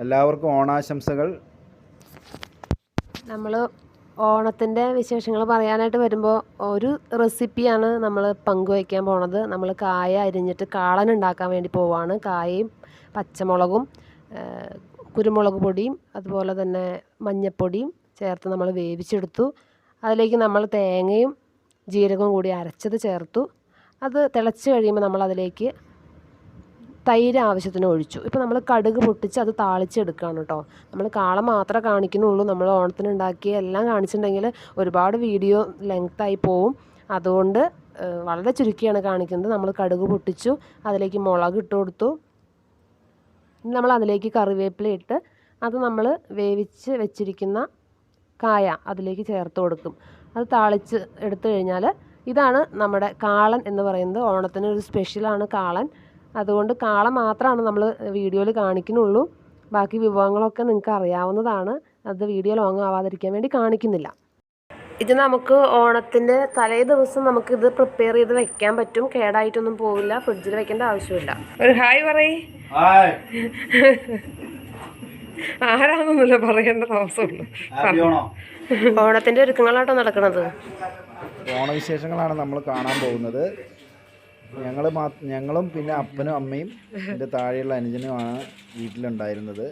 എല്ലാവർക്കും ഓണാശംസകൾ. നമ്മൾ ഓണത്തിൻ്റെ വിശേഷങ്ങൾ പറയാനായിട്ട് വരുമ്പോൾ ഒരു റെസിപ്പിയാണ് നമ്മൾ പങ്കുവയ്ക്കാൻ പോണത്. നമ്മൾ കായ അരിഞ്ഞിട്ട് കാളൻ ഉണ്ടാക്കാൻ വേണ്ടി പോവാണ്. കായയും പച്ചമുളകും കുരുമുളക് പൊടിയും അതുപോലെ തന്നെ മഞ്ഞൾപ്പൊടിയും ചേർത്ത് നമ്മൾ വേവിച്ചെടുത്തു. അതിലേക്ക് നമ്മൾ തേങ്ങയും ജീരകവും കൂടി അരച്ചത് ചേർത്തു. അത് തിളച്ച് കഴിയുമ്പോൾ നമ്മൾ അതിലേക്ക് തൈര് ആവശ്യത്തിന് ഒഴിച്ചു. ഇപ്പോൾ നമ്മൾ കടുക് പൊട്ടിച്ച് അത് താളിച്ചെടുക്കുകയാണ് കേട്ടോ. നമ്മൾ കാള മാത്രമേ കാണിക്കുന്നുള്ളൂ. നമ്മൾ ഓണത്തിന് ഉണ്ടാക്കിയ എല്ലാം കാണിച്ചിട്ടുണ്ടെങ്കിൽ ഒരുപാട് വീഡിയോ ലെങ്തായി പോവും. അതുകൊണ്ട് വളരെ ചുരുക്കിയാണ് കാണിക്കുന്നത്. നമ്മൾ കടുക് പൊട്ടിച്ചു, അതിലേക്ക് മുളക് ഇട്ട് കൊടുത്തു. നമ്മൾ അതിലേക്ക് കറിവേപ്പില ഇട്ട് അത് നമ്മൾ വേവിച്ച് വെച്ചിരിക്കുന്ന കായ അതിലേക്ക് ചേർത്ത് കൊടുക്കും. അത് താളിച്ച് എടുത്തു കഴിഞ്ഞാൽ ഇതാണ് നമ്മുടെ കാളൻ എന്ന് പറയുന്നത്. ഓണത്തിന് ഒരു സ്പെഷ്യലാണ് കാളൻ. അതുകൊണ്ട് കാള മാത്രമാണ് നമ്മൾ വീഡിയോയിൽ കാണിക്കുന്നുള്ളൂ. ബാക്കി വിഭവങ്ങളൊക്കെ നിങ്ങൾക്ക് അറിയാവുന്നതാണ്. അത് വീഡിയോ ലോങ് ആവാതിരിക്കാൻ വേണ്ടി കാണിക്കുന്നില്ല. ഇത് നമുക്ക് ഓണത്തിൻ്റെ തലേ ദിവസം നമുക്കിത് പ്രിപ്പയർ ചെയ്ത് വെക്കാൻ പറ്റും. കേടായിട്ടൊന്നും പോവില്ല. ഫ്രിഡ്ജിൽ വെക്കേണ്ട ആവശ്യമില്ല. ഒരു ഹായ് പറയ്. ആരാന്നൊന്നുമില്ല പറയേണ്ട താമസമുള്ളൂ. ഓണത്തിൻ്റെ ഒരുക്കങ്ങളാട്ടോ നടക്കുന്നത്. ഓണവിശേഷങ്ങളാണ് നമ്മൾ കാണാൻ പോകുന്നത്. ഞങ്ങളും പിന്നെ അപ്പനും അമ്മയും എൻ്റെ താഴെയുള്ള അനുജനുമാണ് വീട്ടിലുണ്ടായിരുന്നത്.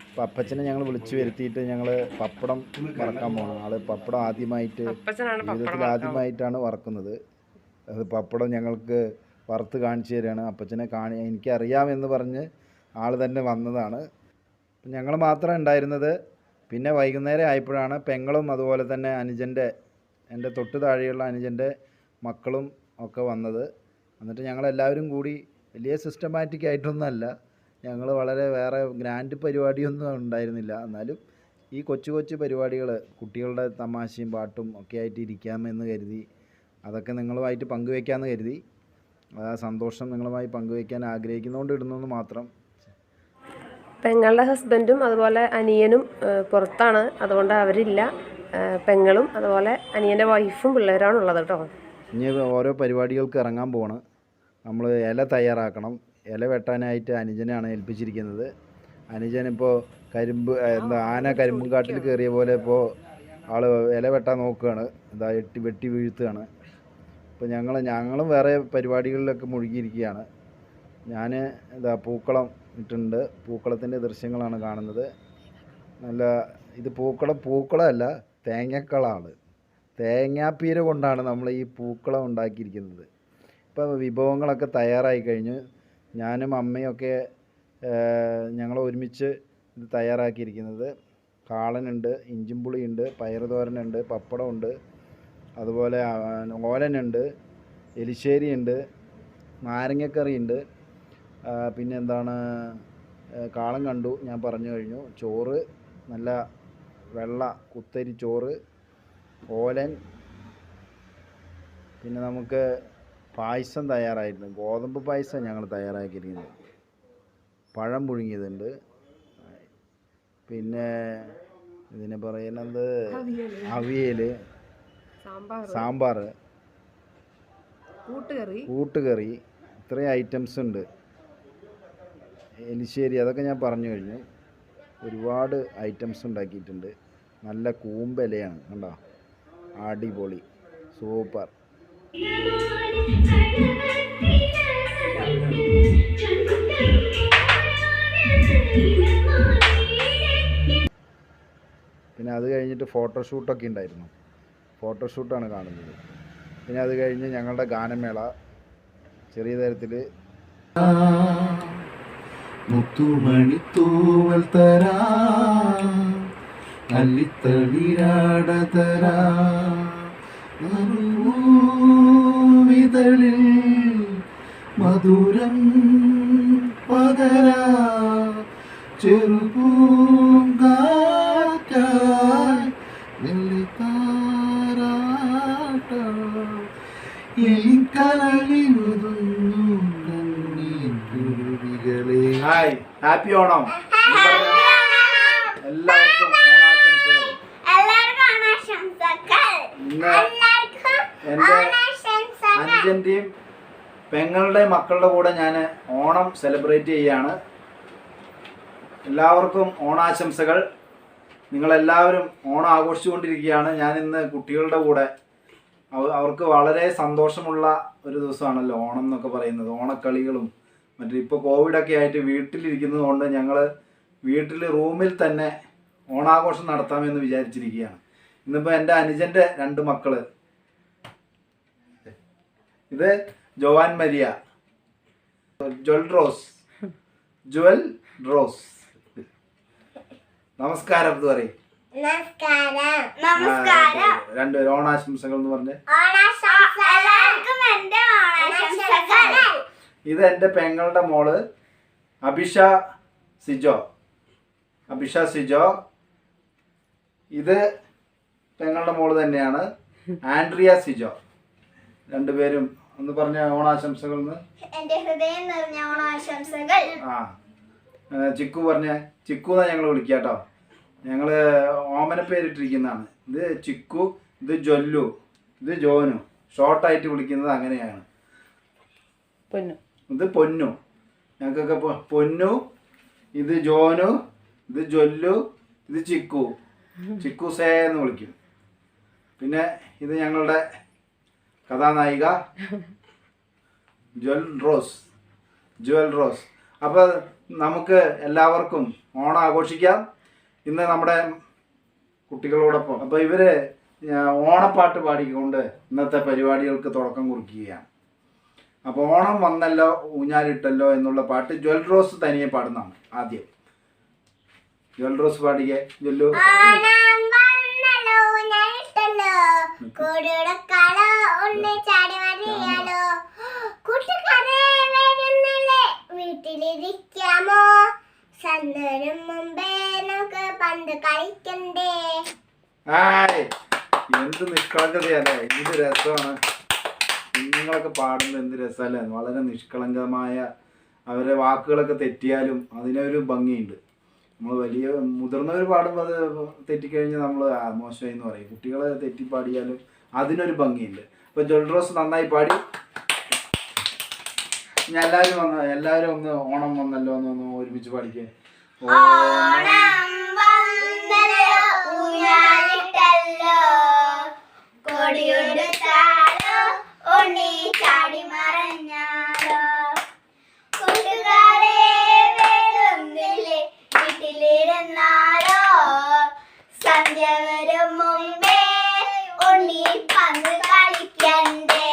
അപ്പോൾ അപ്പച്ചനെ ഞങ്ങൾ വിളിച്ചു വരുത്തിയിട്ട് ഞങ്ങൾ പപ്പടം വറക്കാൻ പോകണം. ആൾ പപ്പടം ജീവിതത്തിൽ ആദ്യമായിട്ടാണ് വറക്കുന്നത്. അത് പപ്പടം ഞങ്ങൾക്ക് വറുത്ത് കാണിച്ചു തരികയാണ്. അപ്പച്ചനെ എനിക്കറിയാമെന്ന് പറഞ്ഞ് ആൾ തന്നെ വന്നതാണ്. ഞങ്ങൾ മാത്രം ഉണ്ടായിരുന്നത്. പിന്നെ വൈകുന്നേരം ആയപ്പോഴാണ് പെങ്ങളും അതുപോലെ തന്നെ എൻ്റെ തൊട്ട് താഴെയുള്ള അനുജൻ്റെ മക്കളും ഒക്കെ വന്നത്. എന്നിട്ട് ഞങ്ങളെല്ലാവരും കൂടി വലിയ സിസ്റ്റമാറ്റിക് ആയിട്ടൊന്നുമല്ല, ഞങ്ങൾ വളരെ വേറെ ഗ്രാൻഡ് പരിപാടിയൊന്നും ഉണ്ടായിരുന്നില്ല. എന്നാലും ഈ കൊച്ചു പരിപാടികൾ കുട്ടികളുടെ തമാശയും പാട്ടും ഒക്കെ ആയിട്ട് ഇരിക്കാമെന്ന് കരുതി അതൊക്കെ നിങ്ങളുമായിട്ട് പങ്കുവയ്ക്കാമെന്ന് കരുതി. ആ സന്തോഷം നിങ്ങളുമായി പങ്കുവയ്ക്കാൻ ആഗ്രഹിക്കുന്നതുകൊണ്ട് ഇടുന്നെന്ന് മാത്രം. പെങ്ങളുടെ ഹസ്ബൻഡും അതുപോലെ അനിയനും പുറത്താണ്, അതുകൊണ്ട് അവരില്ല. പെങ്ങളും അതുപോലെ അനിയൻ്റെ വൈഫും പിള്ളേരാണുള്ളത് കേട്ടോ. ഇനി ഓരോ പരിപാടികൾക്ക് ഇറങ്ങാൻ പോവാണ്. നമ്മൾ ഇല തയ്യാറാക്കണം. ഇല വെട്ടാനായിട്ട് അനുജനാണ് ഏൽപ്പിച്ചിരിക്കുന്നത്. അനുജനിപ്പോൾ ആന കരിമ്പും കാട്ടിൽ കയറിയ പോലെ ഇപ്പോൾ ആൾ ഇല വെട്ടാൻ നോക്കുകയാണ്. വെട്ടി വീഴ്ത്തുകയാണ്. ഇപ്പോൾ ഞങ്ങളും വേറെ പരിപാടികളിലൊക്കെ മുഴുകിയിരിക്കുകയാണ്. ഞാൻ പൂക്കളം ഇട്ടിട്ടുണ്ട്. പൂക്കളത്തിൻ്റെ ദൃശ്യങ്ങളാണ് കാണുന്നത്. ഇത് പൂക്കളമല്ല, തേങ്ങക്കളമാണ്. തേങ്ങാപ്പീര കൊണ്ടാണ് നമ്മൾ ഈ പൂക്കളം ഉണ്ടാക്കിയിരിക്കുന്നത്. ഇപ്പോൾ വിഭവങ്ങളൊക്കെ തയ്യാറായി കഴിഞ്ഞു. ഞാനും അമ്മയൊക്കെ ഞങ്ങൾ ഒരുമിച്ച് ഇത് തയ്യാറാക്കിയിരിക്കുന്നത്. കാളനുണ്ട്, ഇഞ്ചിമ്പുളിയുണ്ട്, പയറുതോരനുണ്ട്, പപ്പടമുണ്ട്, അതുപോലെ ഓലനുണ്ട്, എലിശ്ശേരിയുണ്ട്, നാരങ്ങക്കറിയുണ്ട്. പിന്നെ കാളൻ കണ്ടു, ഞാൻ പറഞ്ഞു കഴിഞ്ഞു. ചോറ്, നല്ല വെള്ള കുത്തരി ചോറ്, ഓലൻ, പിന്നെ നമുക്ക് പായസം തയ്യാറായിരുന്നു. ഗോതമ്പ് പായസം ഞങ്ങൾ തയ്യാറാക്കിയിരിക്കുന്നത്. പഴം പുഴുങ്ങിയതുണ്ട്. പിന്നെ ഇതിനെ പറയുന്നത് അവിയൽ, സാമ്പാർ, കൂട്ടുകറി, ഇത്രയും ഐറ്റംസ് ഉണ്ട്. എലിശ്ശേരി, അതൊക്കെ ഞാൻ പറഞ്ഞു കഴിഞ്ഞു. ഒരുപാട് ഐറ്റംസ് ഉണ്ടാക്കിയിട്ടുണ്ട്. നല്ല കൂമ്പലയാണ് കണ്ടോ, അടിപൊളി, സൂപ്പർ. പിന്നെ അത് കഴിഞ്ഞിട്ട് ഫോട്ടോഷൂട്ടൊക്കെ ഉണ്ടായിരുന്നു. ഫോട്ടോഷൂട്ടാണ് കാണുന്നത്. പിന്നെ അത് കഴിഞ്ഞ് ഞങ്ങളുടെ ഗാനമേള ചെറിയ തരത്തിൽ. മുത്തുമണിത്തൂവൽ തരാ, അല്ലിത്തളിരാട തരാ, വിതളിൽ മധുരം പകരാ, ചെറുപൂങ്കാറ്റായി വെള്ളിത്താരാട്ട, എലിക്കരളിലുതുന്നു കണ്ണീർ കുരുവികളെ. Hi, happy Onam. എല്ലാവർക്കും ഓണാശംസകൾ. ഇന്ന് എൻ്റെ അനുജൻ്റെയും പെങ്ങളുടെ മക്കളുടെ കൂടെ ഞാൻ ഓണം സെലിബ്രേറ്റ് ചെയ്യാണ്. എല്ലാവർക്കും ഓണാശംസകൾ. നിങ്ങളെല്ലാവരും ഓണം ആഘോഷിച്ചുകൊണ്ടിരിക്കുകയാണ്. ഞാൻ ഇന്ന് കുട്ടികളുടെ കൂടെ അവർക്ക് വളരെ സന്തോഷമുള്ള ഒരു ദിവസമാണല്ലോ ഓണം എന്നൊക്കെ പറയുന്നത്. ഓണക്കളികളും മറ്റേ ഇപ്പോൾ കോവിഡൊക്കെ ആയിട്ട് വീട്ടിലിരിക്കുന്നത് കൊണ്ട് ഞങ്ങൾ വീട്ടിൽ റൂമിൽ തന്നെ ഓണാഘോഷം നടത്താമെന്ന് വിചാരിച്ചിരിക്കുകയാണ്. ഇന്നിപ്പോൾ എൻ്റെ അനുജൻ്റെ 2 മക്കൾ, ഇത് ജോവാൻ മരിയ, ജുവൽ റോസ്. നമസ്കാരം എന്ന് പറയും. രണ്ടുപേരും ഓണാശംസകൾ എന്ന് പറഞ്ഞ്. ഇത് എൻ്റെ പെങ്ങളുടെ മോള് അഭിഷ സിജോ. ഇത് പെങ്ങളുടെ മോള് തന്നെയാണ്, ആൻഡ്രിയ സിജോ. രണ്ടുപേരും ഒന്ന് പറഞ്ഞ ഓണാശംസകൾ. എന്റെ ഹൃദയം നിറഞ്ഞ ഓണാശംസകൾ. ചിക്കു പറഞ്ഞ. ചിക്കു എന്നാ ഞങ്ങൾ വിളിക്കുക കേട്ടോ. ഞങ്ങൾ ഓമന പേരിട്ടിരിക്കുന്നതാണ്. ഇത് ചിക്കു, ഇത് ജൊല്ലു, ഇത് ജോനു. ഷോർട്ടായിട്ട് വിളിക്കുന്നത് അങ്ങനെയാണ്. ഇത് പൊന്നു. ഞങ്ങൾക്കൊക്കെ പൊന്നു. ഇത് ജോനു, ഇത് ജൊല്ലു, ഇത് ചിക്കു. ചിക്കു സേ എന്ന് വിളിക്കും. പിന്നെ ഇത് ഞങ്ങളുടെ കഥാനായിക ജുവൽ റോസ്. അപ്പോൾ നമുക്ക് എല്ലാവർക്കും ഓണം ആഘോഷിക്കാം ഇന്ന് നമ്മുടെ കുട്ടികളോടൊപ്പം. അപ്പോൾ ഇവർ ഓണപ്പാട്ട് പാടിക്കൊണ്ട് ഇന്നത്തെ പരിപാടികൾക്ക് തുടക്കം കുറിക്കുകയാണ്. അപ്പോൾ ഓണം വന്നല്ലോ ഊഞ്ഞാലിട്ടല്ലോ എന്നുള്ള പാട്ട് ജുവൽ റോസ് തനിയെ പാടുന്നതാണ്. ആദ്യം ജുവൽ റോസ് പാടിക്കേ. ജൊല്ലു. വീട്ടിലിരിക്കാമോ? സന്ധ്യയും മുമ്പേ നമുക്ക് പന്ത് കളിക്കണ്ടേ? എന്ത് നിഷ്കളങ്കതയല്ലേ, എന്ത് രസമാണ് കുഞ്ഞുങ്ങളൊക്കെ പാടുന്നത്. എന്ത് രസമല്ലേ. വളരെ നിഷ്കളങ്കമായ അവരെ വാക്കുകളൊക്കെ തെറ്റിയാലും അതിനൊരു ഭംഗിയുണ്ട്. നമ്മൾ വലിയ മുതിർന്നവർ പാടുമ്പോൾ അത് തെറ്റിക്കഴിഞ്ഞാൽ നമ്മൾ മോശമായി എന്ന് പറയും. കുട്ടികളെ തെറ്റിപ്പാടിയാലും അതിനൊരു ഭംഗിയുണ്ട്. അപ്പോൾ ജുവൽ റോസ് നന്നായി പാടി. ഞാൻ എല്ലാവരും ഒന്ന് ഓണം വന്നല്ലോ എന്നൊന്ന് ഒരുമിച്ച് പാടിക്കേ. ഓണം വന്നല്ലോ ഊഞ്ഞാലിട്ടല്ലോ, കൊടിയെടുത്താലോ ഉണ്ണി ചാടി മറഞ്ഞാലോ, കൂട്ടുകാരെ വേറൊന്നില്ലേ വീട്ടിലിരുന്നാലോ, സന്ധ്യ വരും മുമ്പേ ഉണ്ണി പന്ത് കളിക്കണ്ടേ,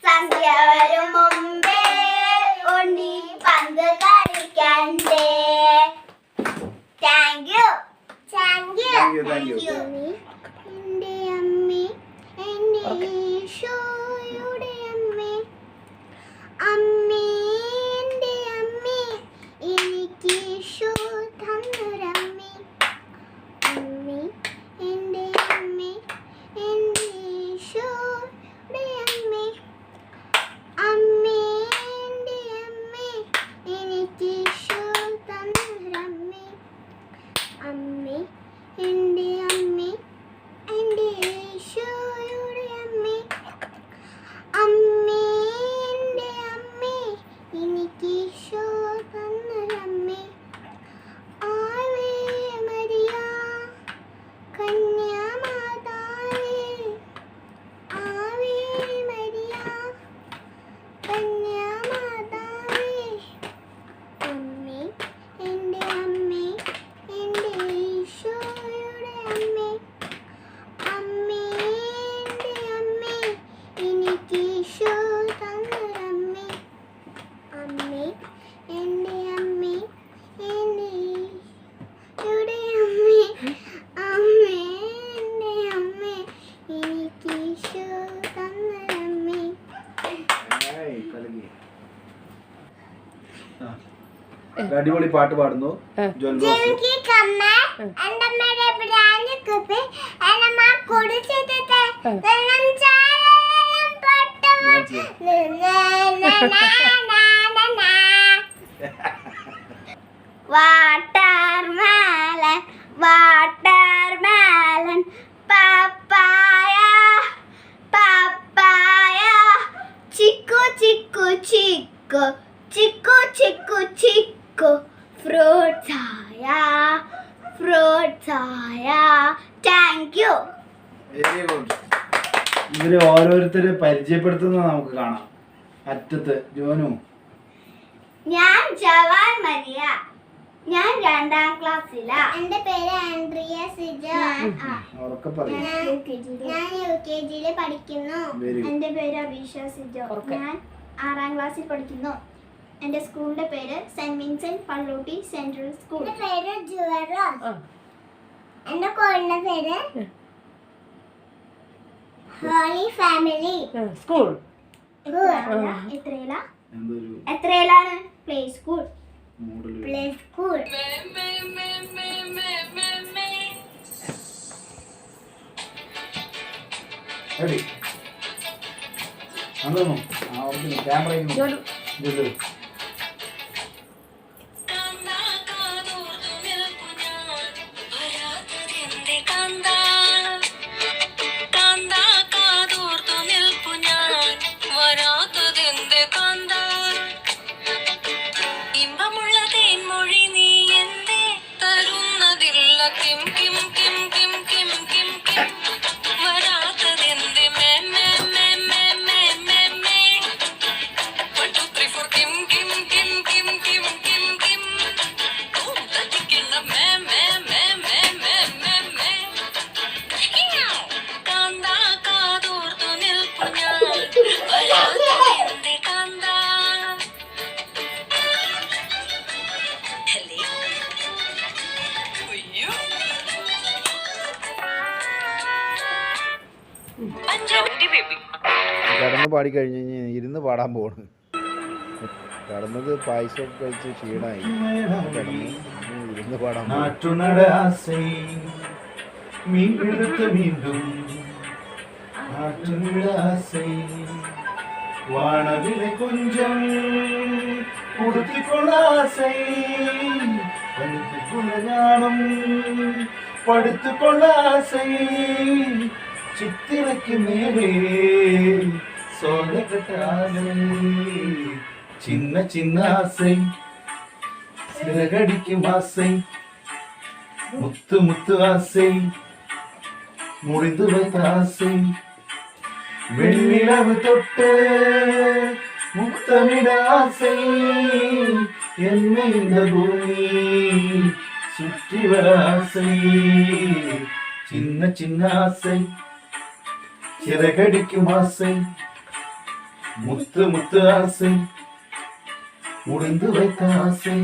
സന്ധ്യ വരും മുമ്പേ ഉണ്ണി പന്ത് കളിക്കണ്ടേ. Thank you. എൻ്റെ അമ്മേ, എൻ്റെ ഈശോയുടെ അമ്മേ, അമ്മേ എൻ്റെ അമ്മേ, എനിക്ക് ഈശോ തന്നൊരമ്മേ, അമ്മേ എൻ്റെ അമ്മേ, എൻ്റെ ഈശോയുടെ അമ്മേ, അമ്മേ എൻ്റെ അമ്മേ, എനിക്ക് ഈശോ തന്നൊരമ്മേ, അമ്മേ എൻ്റെ അമ്മേ, എൻ്റെ ഈശോയുടെ അമ്മേ, അമ്മേ എൻ്റെ അമ്മേ, എനിക്ക് ഈശോ തന്നൊരമ്മേ. ആവേ മരിയ കന്യാമാതാവേ, ആവേ മരിയ കന്യാമാതാവേ, അമ്മേ എൻ്റെ അമ്മേ, എൻ്റെ ഈശോയുടെ അമ്മേ, അമ്മേ എൻ്റെ അമ്മേ, എനിക്ക് ഈശോ തന്നൊരമ്മേ, അമ്മേ എൻ്റെ അമ്മേ, എൻ്റെ ഈശോയുടെ അമ്മേ, അമ്മേ എൻ്റെ അമ്മേ, എനിക്ക് ഈശോ തന്നൊരമ്മേ. അടിപൊളി പാട്ട് പാടുന്നു ജുവൽ റോസ്. जिनकी कमर अंड मेरे ब्रांड कपे एना मा कोड़ी से देते तनम चालम पट Watermelon, watermelon, papaya, papaya, chiku, chiku, chiku, chiku, chiku, chiku, fruitaya, fruitaya. Thank you. Very good. ഇവര് ഓരോരുത്തരെ പരിചയപ്പെടുത്തുന്നത് നമുക്ക് കാണാം. അറ്റത്ത് ജോനു. ഞാൻ ജവാൻ മരിയ. ഞാൻ 2ാം ക്ലാസ്സിലാ. എന്റെ പേര് ആൻഡ്രിയ സിജ. ഉറക്കെ പറയൂ. ഞാൻ UKG പഠിക്കുന്നു. എന്റെ പേര് അബീഷ സിജോ. ഞാൻ 6ാം ക്ലാസ്സിൽ പഠിക്കുന്നു. എന്റെ സ്കൂളിന്റെ പേര് saint Vincent Pallotti central school. എന്റെ പേര് ജുവറോസ്. എന്റെ കോളിന്റെ പേര് ഹോളി ഫാമിലി സ്കൂൾ. എത്രയിലാണ്? Play school. Play school. Camera കടന്ന് പാടി കഴിഞ്ഞ് കഴിഞ്ഞാൽ ഇരുന്ന് പാടാൻ പോണ്. കടന്നത് പായസമൊക്കെ കഴിച്ച് ക്ഷീണമായി. കടന്ന് ഇരുന്ന് പാടാൻ வானவிலை கொஞ்சம் உடுத்திக்கொள்ளாசை படுத்துக்கொள்ள ஞானம் படுத்துக்கொள்ளாசை சித்திரைக்கு மேலே சோலை கட்டாலை சின்ன சின்ன ஆசை சிறகடிக்கும் ஆசை முத்து முத்து ஆசை முடிந்து வைத்த ஆசை வெண்ணிலவு தொட்டு முத்தமிட ஆசை என்னை இந்த பூமி சுற்றி வர ஆசை சின்ன சின்ன ஆசை சிறகடிக்கும் ஆசை முத்து முத்து ஆசை முடிந்து வைத்த ஆசை